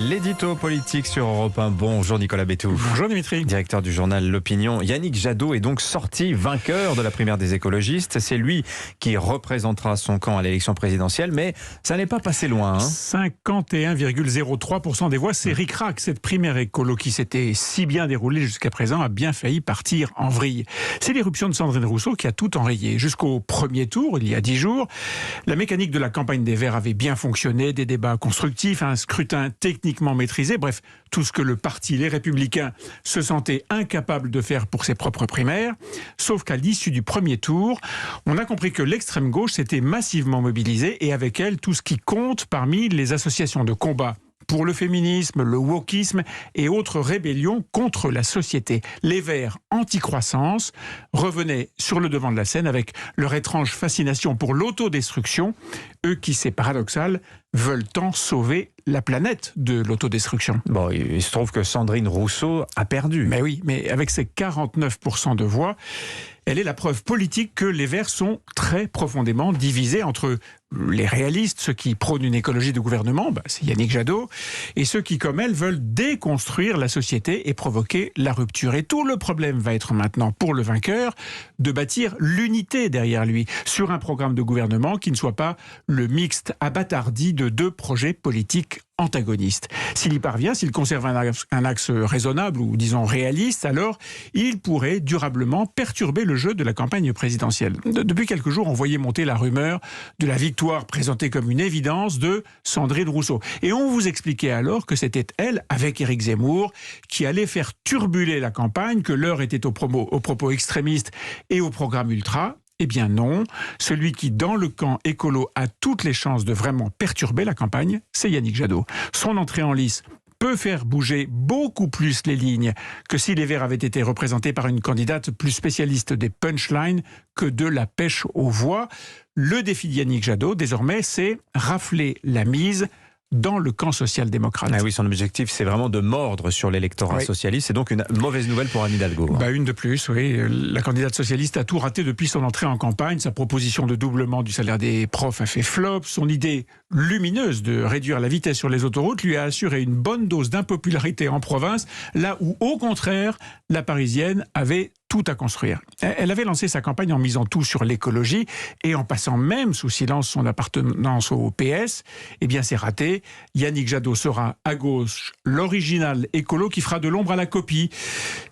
L'édito politique sur Europe 1. Bonjour Nicolas Bétou. Bonjour Dimitri. Directeur du journal L'Opinion. Yannick Jadot est donc sorti vainqueur de la primaire des écologistes. C'est lui qui représentera son camp à l'élection présidentielle, mais ça n'est pas passé loin. 51,03% des voix, c'est ric-rac. Cette primaire écolo qui s'était si bien déroulée jusqu'à présent a bien failli partir en vrille. C'est l'éruption de Sandrine Rousseau qui a tout enrayé. Jusqu'au premier tour, il y a 10 jours, la mécanique de la campagne des Verts avait bien fonctionné, des débats constructifs, un scrutin techniquement maîtrisé, bref, tout ce que le parti Les Républicains se sentait incapable de faire pour ses propres primaires. Sauf qu'à l'issue du premier tour, on a compris que l'extrême gauche s'était massivement mobilisée et avec elle tout ce qui compte parmi les associations de combat pour le féminisme, le wokisme et autres rébellions contre la société. Les Verts anti-croissance revenaient sur le devant de la scène avec leur étrange fascination pour l'autodestruction, eux qui, c'est paradoxal, veulent tant sauver la planète de l'autodestruction. Bon, il se trouve que Sandrine Rousseau a perdu. Mais oui, mais avec ses 49% de voix, elle est la preuve politique que les Verts sont très profondément divisés entre les réalistes, ceux qui prônent une écologie de gouvernement, c'est Yannick Jadot, et ceux qui, comme elle, veulent déconstruire la société et provoquer la rupture. Et tout le problème va être maintenant, pour le vainqueur, de bâtir l'unité derrière lui, sur un programme de gouvernement qui ne soit pas le mixte abattardi de deux projets politiques antagonistes. S'il y parvient, s'il conserve un axe raisonnable ou disons réaliste, alors il pourrait durablement perturber le jeu de la campagne présidentielle. Depuis quelques jours, on voyait monter la rumeur de la victoire présentée comme une évidence de Sandrine Rousseau. Et on vous expliquait alors que c'était elle, avec Éric Zemmour, qui allait faire turbuler la campagne, que l'heure était aux propos extrémistes et au programme ultra. Eh bien non, celui qui, dans le camp écolo, a toutes les chances de vraiment perturber la campagne, c'est Yannick Jadot. Son entrée en lice peut faire bouger beaucoup plus les lignes que si les Verts avaient été représentés par une candidate plus spécialiste des punchlines que de la pêche aux voix. Le défi de Yannick Jadot, désormais, c'est rafler la mise dans le camp social-démocrate. Ah oui, son objectif, c'est vraiment de mordre sur l'électorat socialiste. C'est donc une mauvaise nouvelle pour Anne Hidalgo. Une de plus, oui. La candidate socialiste a tout raté depuis son entrée en campagne. Sa proposition de doublement du salaire des profs a fait flop. Son idée lumineuse de réduire la vitesse sur les autoroutes lui a assuré une bonne dose d'impopularité en province, là où, au contraire, la Parisienne avait tout à construire. Elle avait lancé sa campagne en misant tout sur l'écologie et en passant même sous silence son appartenance au PS. Eh bien, c'est raté. Yannick Jadot sera à gauche l'original écolo qui fera de l'ombre à la copie.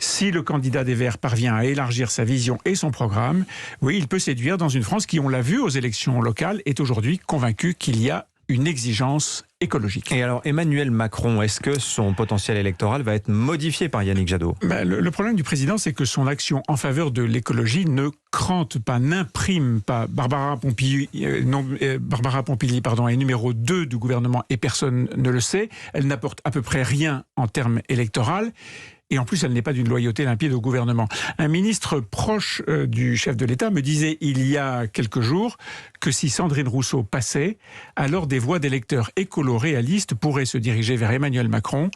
Si le candidat des Verts parvient à élargir sa vision et son programme, oui, il peut séduire dans une France qui, on l'a vu aux élections locales, est aujourd'hui convaincue qu'il y a une exigence écologique. Et alors, Emmanuel Macron, est-ce que son potentiel électoral va être modifié par Yannick Jadot ? Le problème du président, c'est que son action en faveur de l'écologie ne crante pas, n'imprime pas. Barbara Pompili est numéro 2 du gouvernement et personne ne le sait. Elle n'apporte à peu près rien en termes électoraux. Et en plus, elle n'est pas d'une loyauté limpide au gouvernement. Un ministre proche du chef de l'État me disait il y a quelques jours que si Sandrine Rousseau passait, alors des voix d'électeurs écolo-réalistes pourraient se diriger vers Emmanuel Macron.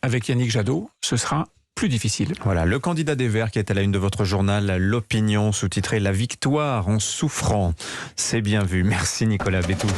Avec Yannick Jadot, ce sera plus difficile. Voilà, le candidat des Verts qui est à la une de votre journal L'Opinion, sous-titré « La victoire en souffrant ». C'est bien vu. Merci Nicolas Bétou.